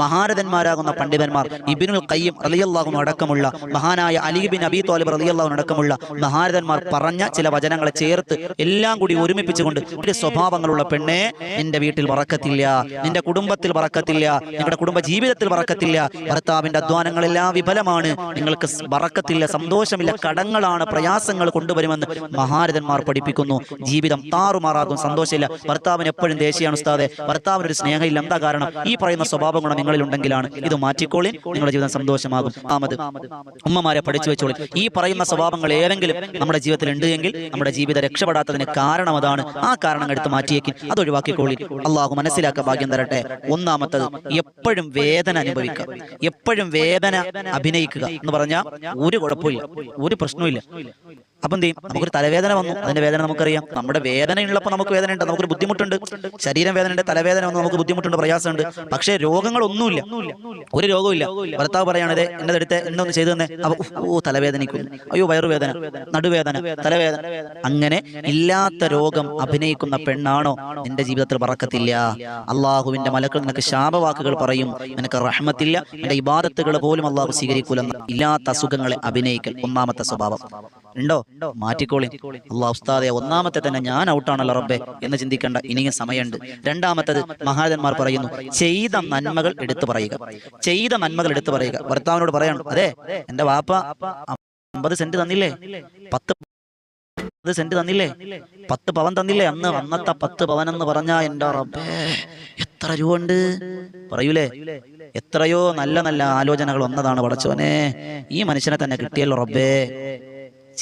മഹാരഥന്മാരാകുന്ന പണ്ഡിതന്മാർ ഇബ്നുൽ ഖയ്യിം റളിയല്ലാഹു അൻഹു അടക്കമുള്ള മഹാനായ അലി ബിൻ അബി ത്വാലിബ് റളിയല്ലാഹു അൻഹു അടക്കമുള്ള മഹാരഥന്മാർ പറഞ്ഞ ചില വചനങ്ങളെ ചേർത്ത് എല്ലാം കൂടി ഒരുമിപ്പിച്ചുകൊണ്ട് ഒരു സ്വഭാവങ്ങളുള്ള പെണ്ണെ, നിന്റെ വീട്ടിൽ ബറക്കത്തില്ല, നിന്റെ കുടുംബത്തിൽ ബറക്കത്തില്ല, നിങ്ങളുടെ കുടുംബ ജീവിതത്തിൽ ബറക്കത്തില്ല, ഭർത്താവിന്റെ അധ്വാനങ്ങളെല്ലാം വിഫലമാണ്, നിങ്ങൾക്ക് ബറക്കത്തില്ല, സന്തോഷമില്ല, കടങ്ങളാണ്, പ്രയാസങ്ങൾ കൊണ്ടുവരുമെന്ന് മഹാരഥന്മാർ പഠിപ്പിക്കുന്നു. ജീവിതം താറുമാറാകും, സന്തോഷമില്ല, ഭർത്താവിന് എപ്പോഴും ദേഷ്യമാണ് ഉസ്താദെ, ഭർത്താവിന് ഒരു സ്നേഹമില്ല. എന്താ കാരണം? ഈ പറയുന്ന സ്വഭാവ ഗുണം നിങ്ങളിൽ ഉണ്ടെങ്കിലാണ്. ഇത് മാറ്റിക്കോളി, നിങ്ങളുടെ ജീവിതം സന്തോഷമാകും. ഉമ്മമാരെ പഠിച്ചു വെച്ചോളി. ഈ പറയുന്ന സ്വഭാവങ്ങൾ ഏതെങ്കിലും നമ്മുടെ ജീവിതത്തിൽ ഉണ്ട് എങ്കിൽ നമ്മുടെ ജീവിതം രക്ഷപ്പെടാത്തതിന് കാരണം അതാണ്. ആ കാരണം എടുത്ത് മാറ്റിയേക്കും, അത് ഒഴിവാക്കിക്കോളി. അള്ളാഹു മനസ്സിലാക്കാൻ ഭാഗ്യം തരട്ടെ. ഒന്നാമത്തത്, എപ്പോഴും വേദന അനുഭവിക്കുക, എപ്പോഴും വേദന അഭിനയിക്കുക എന്ന് പറഞ്ഞാൽ ഒരു കുഴപ്പമില്ല, ഒരു പ്രശ്നമില്ല. അപ്പം എന്ത് ചെയ്യും? നമുക്കൊരു തലവേദന വന്നു, അതിന്റെ വേദന നമുക്കറിയാം. നമ്മുടെ വേദനയുള്ളപ്പോൾ നമുക്ക് വേദന ഉണ്ട്, നമുക്കൊരു ബുദ്ധിമുട്ടുണ്ട്, ശരീരം വേദനയുണ്ട്, തലവേദന വന്നു, നമുക്ക് ബുദ്ധിമുട്ടുണ്ട്, പ്രയാസമുണ്ട്. പക്ഷേ രോഗങ്ങളൊന്നുമില്ല, ഒരു രോഗമില്ല. ഭർത്താവ് പറയുകയാണത് എന്റെ അടുത്ത് എന്നൊന്ന് ചെയ്തു തന്നെ, ഓ തലവേദനിക്കുന്നു, അയ്യോ വയറുവേദന, നടുവേദന, തലവേദന, അങ്ങനെ ഇല്ലാത്ത രോഗം അഭിനയിക്കുന്ന പെണ്ണാണോ, നിന്റെ ജീവിതത്തിൽ ബറക്കത്തില്ല. അള്ളാഹുവിന്റെ മലക്കൾ നിനക്ക് ശാപവാക്കുകൾ പറയും, നിനക്ക് റഹ്മത്തില്ല, നിന്റെ ഇബാദത്തുകൾ പോലും അള്ളാഹു സ്വീകരിക്കൂലെന്ന്. ഇല്ലാത്ത അസുഖങ്ങളെ അഭിനയിക്കൽ ഒന്നാമത്തെ സ്വഭാവം. ഉണ്ടോ? മാറ്റിക്കോളി. അള്ളാഹു ഉസ്താദെ ഒന്നാമത്തെ തന്നെ ഞാൻ ഔട്ടാണല്ലോ റബ്ബെ എന്ന് ചിന്തിക്കേണ്ട, ഇനിയും സമയമുണ്ട്. രണ്ടാമത്തത്, മഹാരഥന്മാർ പറയുന്നു, ചെയ്ത നന്മകൾ എടുത്തു പറയുക, ചെയ്ത നന്മകൾ എടുത്തു പറയുക. ഭർത്താവിനോട് പറയണം, അതെ എന്റെ വാപ്പ 50 സെന്റ് തന്നില്ലേ, 10 സെന്റ് തന്നില്ലേ, 10 പവൻ തന്നില്ലേ, അന്നത്തെ 10 പവൻ എന്ന് പറഞ്ഞാ എന്റെ റബ്ബേ എത്ര രൂപ ഉണ്ട് പറയൂലേ. എത്രയോ നല്ല നല്ല ആലോചനകൾ വന്നതാണ് പടച്ചോനെ, ഈ മനുഷ്യനെ തന്നെ കിട്ടിയല്ലോ റബ്ബേ.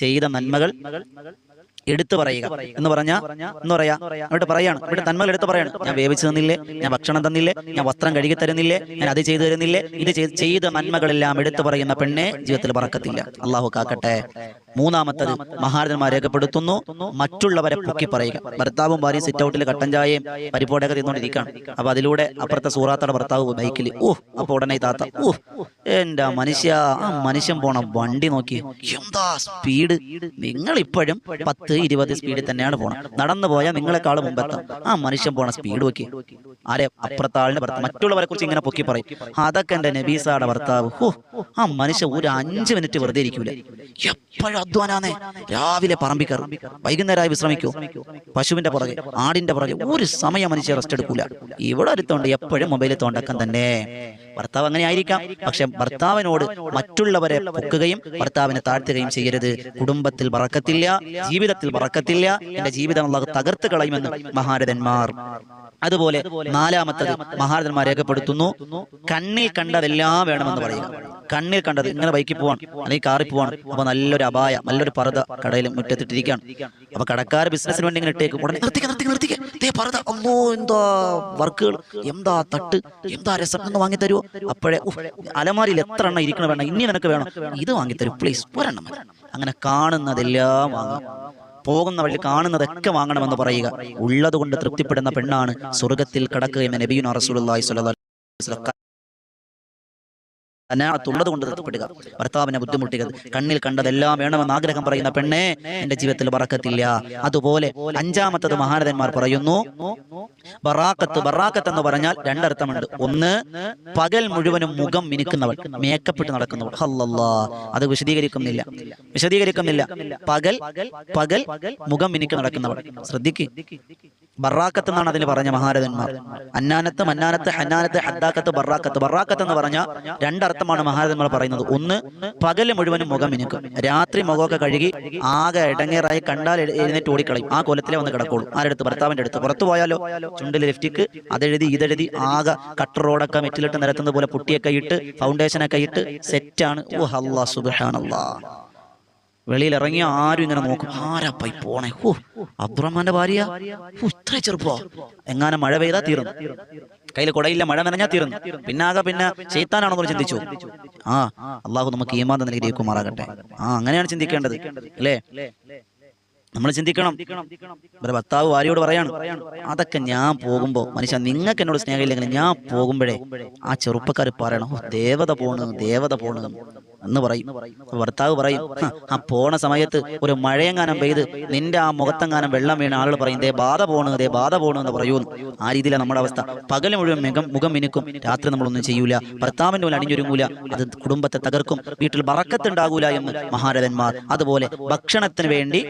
ചെയ്ത നന്മകൾ എടുത്തു പറയുക എന്ന് പറഞ്ഞാ എന്ന് പറയാ, അവിടെ പറയാണ്, ഇവിടെ നന്മകൾ എടുത്തു പറയാണ്. ഞാൻ വേവിച്ചു തന്നില്ലേ, ഞാൻ ഭക്ഷണം തന്നില്ലേ, ഞാൻ വസ്ത്രം കഴുകി തരുന്നില്ലേ, ഞാൻ അത് ചെയ്തു തരുന്നില്ലേ, ഇത് ചെയ്ത നന്മകളെല്ലാം എടുത്തു പറയുന്ന പെണ്ണെ ജീവിതത്തിൽ ബറക്കത്തില്ല. അള്ളാഹു കാക്കട്ടെ. മൂന്നാമത്തത്, മഹാരഥന്മാർ രേഖപ്പെടുത്തുന്നു, മറ്റുള്ളവരെ പൊക്കി പറയുക. ഭർത്താവും ഭാര്യയും സിറ്റ് ഔട്ടിൽ കട്ടൻ ചായയും പരിപ്പോടൊക്കെ തിന്നോണ്ടിരിക്കുകയാണ്. അപ്പൊ അതിലൂടെ അപ്പുറത്തെ സൂറാത്തയുടെ ഭർത്താവ് ബൈക്കിൽ, അപ്പൊ ഉടനെ താത്ത, എന്റെ മനുഷ്യ, ആ മനുഷ്യൻ പോണ വണ്ടി നോക്കി, എന്താ സ്പീഡ്, നിങ്ങൾ ഇപ്പോഴും 10-20 സ്പീഡിൽ തന്നെയാണ് പോണം, നടന്നു പോയാൽ നിങ്ങളെക്കാളും മുമ്പെത്താം, ആ മനുഷ്യൻ പോണ സ്പീഡ് നോക്കി. ആരെ? അപ്പുറത്തെ ആളിന്റെ ഭർത്താവ് മറ്റുള്ളവരെ കുറിച്ച് ഇങ്ങനെ പൊക്കി പറയും. അതൊക്കെ എന്റെ നബീസാടെ ഭർത്താവ്, ആ മനുഷ്യൻ ഒരു 5 മിനിറ്റ് വെറുതെ ഇരിക്കൂല, എപ്പോഴും അധ്വാനാന്നേ, രാവിലെ പറമ്പിൽ കയറും, വൈകുന്നേരമായി വിശ്രമിക്കൂ, പശുവിന്റെ പുറകെ, ആടിന്റെ പുറകെ, ഒരു സമയം മനുഷ്യ റെസ്റ്റ് എടുക്കൂല. ഇവിടെ അടുത്തോണ്ട് എപ്പോഴും മൊബൈലിൽ തോണ്ടക്കം തന്നെ. ഭർത്താവ് അങ്ങനെ ആയിരിക്കാം, പക്ഷെ ഭർത്താവിനോട് മറ്റുള്ളവരെ പൊക്കുകയും ഭർത്താവിനെ താഴ്ത്തുകയും ചെയ്യരുത്. കുടുംബത്തിൽ ബറക്കത്തില്ല, ജീവിതത്തിൽ ബറക്കത്തില്ല, എന്റെ ജീവിതം അല്ലാഹു തകർത്ത് കളയുമെന്ന് മഹാരഥന്മാർ. അതുപോലെ നാലാമത്തത്, മഹാരഥന്മാർ രേഖപ്പെടുത്തുന്നു, കണ്ണിൽ കണ്ടതെല്ലാം വേണമെന്ന് പറയുക. കണ്ണിൽ കണ്ടത്, ഇങ്ങനെ ബൈക്കിൽ പോവാണ് അല്ലെങ്കിൽ കാറിൽ പോവാണ്, അപ്പൊ നല്ലൊരു അപായ, നല്ലൊരു പർദ്ദ കടയിൽ മുറ്റത്തിട്ടിരിക്കുകയാണ്. അപ്പൊ കടക്കാർ ബിസിനസ്സിന് വേണ്ടി ഇങ്ങനെ ഇട്ടേക്കും, ഉടനെ നിർത്തിക്കെ പർദ്ദ, അമ്മോ എന്താ വർക്കുകൾ, എന്താ തട്ട്, എന്താ രസം എന്ന് വാങ്ങിത്തരുമോ? അപ്പോഴേ അലമാരിയിൽ എത്ര എണ്ണം ഇരിക്കണ വേണം, ഇനി നിനക്ക് വേണം, ഇത് വാങ്ങിത്തരും പ്ലീസ്, ഒരെണ്ണം. അങ്ങനെ കാണുന്നതെല്ലാം വാങ്ങാം, പോകുന്ന വഴി കാണുന്നതൊക്കെ വാങ്ങണമെന്ന് പറയുക. ഉള്ളത് കൊണ്ട് തൃപ്തിപ്പെടുന്ന പെണ്ണാണ് സ്വർഗത്തിൽ കടക്കുകയെന്ന് നബിയുനാ റസൂലുള്ളാഹി സ്വല്ലല്ലാഹു അലൈഹി വസല്ലം. ുള്ളത് കൊണ്ട് തൃപ്തിപ്പെടുക, ഭർത്താവിനെ ബുദ്ധിമുട്ടിയത്, കണ്ണിൽ കണ്ടതെല്ലാം വേണമെന്ന് ആഗ്രഹം പറയുന്ന പെണ്ണെ എന്റെ ജീവിതത്തിൽ ബറക്കത്തില്ല. അതുപോലെ അഞ്ചാമത്തത്, മഹാരഥന്മാർ പറയുന്നു, ബറാക്കത്ത് എന്ന് പറഞ്ഞാൽ 2 അർത്ഥമുണ്ട്. ഒന്ന്, പകൽ മുഴുവനും മുഖം മിനുക്കുന്നവൾ, മേക്കപ്പ് ഇട്ട് നടക്കുന്നവൾ. അത് വിശദീകരിക്കുന്നില്ല. പകൽ മുഖം മിനുക്കി നടക്കുന്നവൾ. ശ്രദ്ധിക്ക്, ബറാക്കത്ത് എന്നാണ് അതിന് പറഞ്ഞ മഹാരഥന്മാർ. അന്നാനത്ത്, മന്നാനത്ത്, ഹന്നാനത്ത്, ഹദ്ദാക്കത്ത്, ബറാക്കത്ത് എന്ന് പറഞ്ഞ 2 അർത്ഥമാണ് മഹാരഥന്മാർ പറയുന്നത്. ഒന്ന്, പകല് മുഴുവനും മുഖം മിനുക്കും, രാത്രി മുഖമൊക്കെ കഴുകി ആകെ ഇടങ്ങേറായി കണ്ടാൽ എഴുന്നേറ്റ് ഓടിക്കളയും, ആ കോലത്തിലെ വന്ന് കിടക്കോളൂ. ആരെടുത്ത്? ഭർത്താവിന്റെ അടുത്ത്. പുറത്തു പോയാലോ ചുണ്ടിൽ ലിഫ്റ്റിക്ക്, അതെഴുതി ഇതെഴുതി ആകെ കട്ടർ റോഡൊക്കെ മെറ്റിലിട്ട് നിരത്തുന്നത് പോലെ പുട്ടിയൊക്കെ ഇട്ട് ഫൗണ്ടേഷനൊക്കെ ഇട്ട് സെറ്റാണ്. അല്ലാഹ് സുബ്ഹാനല്ലാഹ്. വെളിയിൽ ഇറങ്ങിയ ആരും ഇങ്ങനെ നോക്കും, ആരാപ്പായി പോണേ, അബ്ദുറഹ്മാന്റെ ഭാര്യ, ഇത്ര ചെറുപ്പോ, എങ്ങാനും മഴ പെയ്താ തീർന്നു, കയ്യിൽ കുടയില്ല, മഴ നനഞ്ഞാ തീർന്നു, പിന്നെ ശൈത്താനാണെന്ന് ചിന്തിച്ചു. അള്ളാഹു നമുക്ക് ഈമാൻ നൽകിയിരിക്കുമാറാകട്ടെ. അങ്ങനെയാണ് ചിന്തിക്കേണ്ടത്, അല്ലേ? നമ്മൾ ചിന്തിക്കണം. ഭർത്താവ് ഭാര്യയോട് പറയാണ്, അതൊക്കെ ഞാൻ പോകുമ്പോ, മനുഷ്യ നിങ്ങൾക്ക് എന്നോട് സ്നേഹമില്ലെങ്കിൽ ഞാൻ പോകുമ്പോഴേ ആ ചെറുപ്പക്കാർ പറയണം, ദേവത പോണ്. എന്ന് പറയും. ഭർത്താവ് പറയും, ആ പോണ സമയത്ത് ഒരു മഴയെങ്ങാനം പെയ്ത് നിന്റെ ആ മുഖത്തെങ്ങാനം വെള്ളം വീണ ആളുകൾ പറയും ദേ ബാധ പോണ് എന്ന് പറയൂന്ന്. ആ രീതിയിലാണ് നമ്മുടെ അവസ്ഥ. പകൽ മുഴുവൻ മുഖം മിനുക്കും, രാത്രി നമ്മളൊന്നും ചെയ്യൂല, ഭർത്താവിൻ്റെ പോലെ അണിഞ്ഞൊരുങ്ങൂല. അത് കുടുംബത്തെ തകർക്കും, വീട്ടിൽ ബറക്കത്തുണ്ടാകൂല എന്ന് മഹാരഥന്മാർ. അതുപോലെ ഭക്ഷണത്തിന് വേണ്ടി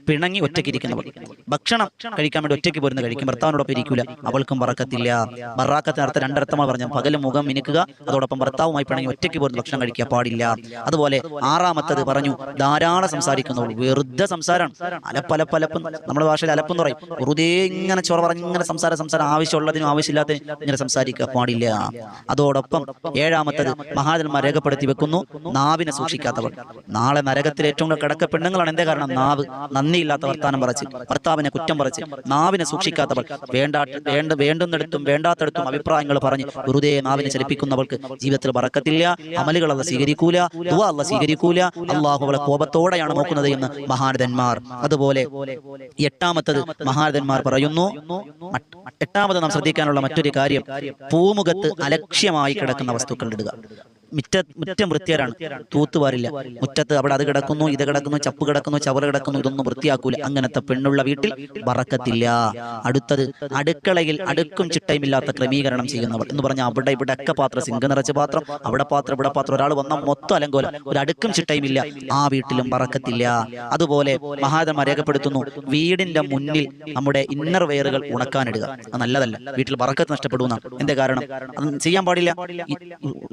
പിണങ്ങി ഒറ്റയ്ക്കിരിക്കുന്നവൾ, ഭക്ഷണം കഴിക്കാൻ വേണ്ടി ഒറ്റയ്ക്ക് പോരുന്ന കഴിക്കും, ഭർത്താവിനോടൊപ്പം ഇരിക്കൂല, അവൾക്കും ബറക്കത്തില്ല. ബറാക്കത്തിനർത്ഥം രണ്ടർത്ഥമാണ് പറഞ്ഞു. പകലും മുഖം മിനുക്കുക, അതോടൊപ്പം ഭർത്താവുമായി പിണങ്ങി ഒറ്റയ്ക്ക് പോരുന്ന ഭക്ഷണം കഴിക്കാൻ പാടില്ല. അതുപോലെ ആറാമത്തത് പറഞ്ഞു, ധാരാളം സംസാരിക്കുന്നവൾ, വെറുതെ സംസാരമാണ്, അലപ്പലപ്പലപ്പം, നമ്മുടെ ഭാഷയിൽ അലപ്പെന്ന് പറയും. വെറുതെ ഇങ്ങനെ ചൊറ പറഞ്ഞ് ഇങ്ങനെ സംസാരം, ആവശ്യമുള്ളതിനും ആവശ്യമില്ലാത്തതിനും ഇങ്ങനെ സംസാരിക്കാൻ പാടില്ല. അതോടൊപ്പം ഏഴാമത്തത് മഹാരഥന്മാർ രേഖപ്പെടുത്തി വെക്കുന്നു, നാവിനെ സൂക്ഷിക്കാത്തവർ. നാളെ നരകത്തിൽ ഏറ്റവും കൂടുതൽ കിടക്ക പെണ്ണുങ്ങളാണ്. എന്തേ കാരണം? നാവ്, നന്ദിയില്ലാത്ത വർത്താനം പറച്ച്, ഭർത്താവിനെ കുറ്റം പറച്ച്, നാവിനെ സൂക്ഷിക്കാത്തവൾ, വേണ്ടുന്നിടത്തും വേണ്ടാത്തടത്തും അഭിപ്രായങ്ങൾ പറഞ്ഞ് വെറുതെ നാവിനെ ചലിപ്പിക്കുന്നവൾക്ക് ജീവിതത്തിൽ ബറക്കത്തില്ല, അമലുകൾ അല്ലാഹു സ്വീകരിക്കൂല, ദുആ അല്ലാഹു സ്വീകരിക്കൂല, അല്ലാഹു അവളെ കോപത്തോടെയാണ് നോക്കുന്നത് എന്ന് മഹാരഥന്മാർ. അതുപോലെ എട്ടാമത്തത് മഹാരഥന്മാർ പറയുന്നു, എട്ടാമത് നാം ശ്രദ്ധിക്കാനുള്ള മറ്റൊരു കാര്യം, പൂമുഖത്ത് അലക്ഷ്യമായി കിടക്കുന്ന വസ്തുക്കൾ ഇടുക. മുറ്റം വൃത്തിയാരാണ്, തൂത്തുവാരില്ല. മുറ്റത്ത് അവിടെ അത് കിടക്കുന്നു, ഇത് കിടക്കുന്നു, ചപ്പ് കിടക്കുന്നു, ചവറ് കിടക്കുന്നു, ഇതൊന്നും വൃത്തിയാക്കൂല. അങ്ങനത്തെ പെണ്ണുള്ള വീട്ടിൽ ബറക്കത്തില്ല. അടുത്തത് അടുക്കളയിൽ അടുക്കും ചിട്ടയുമില്ലാത്ത ക്രമീകരണം ചെയ്യുന്നവർ എന്ന് പറഞ്ഞാൽ അവിടെ ഇവിടെ ഒക്കെ പാത്രം, സിങ്ക് നിറച്ച പാത്രം, അവിടെ പാത്രം, ഇവിടെ പാത്രം, ഒരാൾ വന്ന മൊത്തം അലങ്കോല, ഒരു അടുക്കും ചിട്ടയുമില്ല, ആ വീട്ടിലും ബറക്കത്തില്ല. അതുപോലെ മഹാരഥന്മാർ രേഖപ്പെടുത്തുന്നു, വീടിന്റെ മുന്നിൽ നമ്മുടെ ഇന്നർ വെയറുകൾ ഉണക്കാനിടുക. അത് നല്ലതല്ല, വീട്ടിൽ ബറക്കത്ത് നഷ്ടപ്പെടുന്ന. എന്തേ കാരണം? അത് ചെയ്യാൻ പാടില്ല.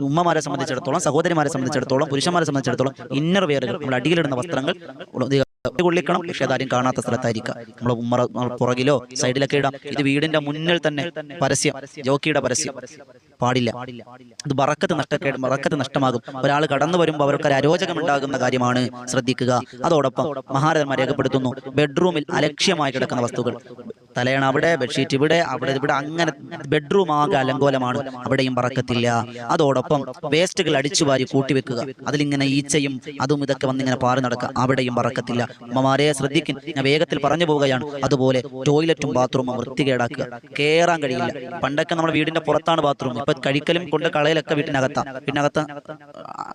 ഉമ്മമാരെ സംബന്ധിച്ചിടത്തോളം, സഹോദരിമാരെ സംബന്ധിച്ചിടത്തോളം, പുരുഷന്മാരെ സംബന്ധിച്ചിടത്തോളം ഇന്നർ വെയറുകൾ, നമ്മൾ അടിയിലിടുന്ന വസ്ത്രങ്ങൾ കൊള്ളിക്കണം. പക്ഷെ അതാരും കാണാത്ത സ്ഥലത്തായിരിക്കാം, നമ്മൾ പുറകിലോ സൈഡിലൊക്കെ ഇടാം. ഇത് വീടിന്റെ മുന്നിൽ തന്നെ പരസ്യം, ജോക്കിയുടെ പരസ്യം പാടില്ല. ഇത് ബറക്കത്ത് നഷ്ടമാകും. ഒരാൾ കടന്നു വരുമ്പോൾ അവർക്കൊരു അരോചകം ഉണ്ടാകുന്ന കാര്യമാണ്, ശ്രദ്ധിക്കുക. അതോടൊപ്പം മഹാരഥന്മാർ രേഖപ്പെടുത്തുന്നു, ബെഡ്റൂമിൽ അലക്ഷ്യമായി കിടക്കുന്ന വസ്തുക്കൾ, തലയണ അവിടെ, ബെഡ്ഷീറ്റ് ഇവിടെ, അവിടെ ഇവിടെ, അങ്ങനെ ബെഡ്റൂം ആകെ അലങ്കോലമാണ്, അവിടെയും ബറക്കത്തില്ല. അതോടൊപ്പം വേസ്റ്റുകൾ അടിച്ചുവാരി കൂട്ടിവെക്കുക, അതിലിങ്ങനെ ഈച്ചയും അതും ഇതൊക്കെ വന്നിങ്ങനെ പാറി നടക്കുക, അവിടെയും ബറക്കത്തില്ല. ഉമ്മമാരെ ശ്രദ്ധിക്കും, ഞാൻ വേഗത്തിൽ പറഞ്ഞു പോവുകയാണ്. അതുപോലെ ടോയ്ലറ്റും ബാത്റൂമും വൃത്തികേടാക്കുക, കേറാൻ കഴിയില്ല. പണ്ടൊക്കെ നമ്മുടെ വീടിന്റെ പുറത്താണ് ബാത്റൂം, ഇപ്പൊ കഴിക്കലും കൊണ്ട് കളയിലൊക്കെ വീട്ടിനകത്ത്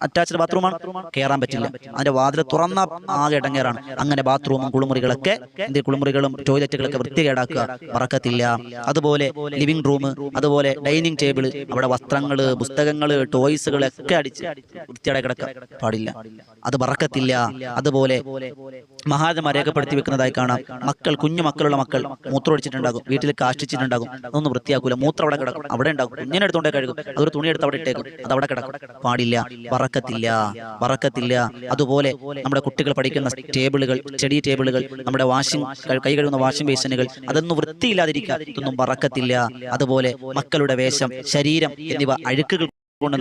അറ്റാച്ച്ഡ് ബാത്റൂമാണ്, കയറാൻ പറ്റില്ല. അതിന്റെ വാതിൽ തുറന്ന ആകെ ഇടങ്ങേറാണ്. അങ്ങനെ ബാത്റൂമും കുളിമുറികളും ടോയ്ലറ്റുകളൊക്കെ വൃത്തികേടാക്കുക, ബറക്കത്തില്ല. അതുപോലെ ലിവിംഗ് റൂം, അതുപോലെ ഡൈനിങ് ടേബിൾ, അവിടെ വസ്ത്രങ്ങള്, പുസ്തകങ്ങള്, ടോയ്സുകളൊക്കെ അടിച്ച് വൃത്തിയായി കിടക്കുക പാടില്ല, അത് ബറക്കത്തില്ല. അതുപോലെ മഹാരഥന്മാർ രേഖപ്പെടുത്തി വെക്കുന്നതായി കാണാം, കുഞ്ഞു മക്കളുള്ള മക്കൾ മൂത്രമൊഴിച്ചിട്ടുണ്ടാകും, വീട്ടിൽ കാഷ്ടിച്ചിട്ടുണ്ടാകും, അതൊന്നും വൃത്തിയാക്കൂല, മൂത്രം അവിടെ കിടക്കും, അവിടെ ഉണ്ടാകും, കുഞ്ഞിനെ എടുത്തോണ്ടേ കഴുകും, അതൊരു തുണി എടുത്ത് അവിടെ ഇട്ടേക്കും, അത് അവിടെ കിടക്കും, പാടില്ല, ബറക്കത്തില്ല. അതുപോലെ നമ്മുടെ കുട്ടികൾ പഠിക്കുന്ന ടേബിളുകൾ, സ്റ്റഡി ടേബിളുകൾ, നമ്മുടെ കൈ കഴുകുന്ന വാഷിംഗ് ബേസിനുകൾ, അതൊന്നും വൃത്തിയില്ലാതിരിക്കുക, ഇതൊന്നും ബറക്കത്തില്ല. അതുപോലെ മക്കളുടെ വേഷം, ശരീരം എന്നിവ അഴുക്കുകൾ കൊണ്ട്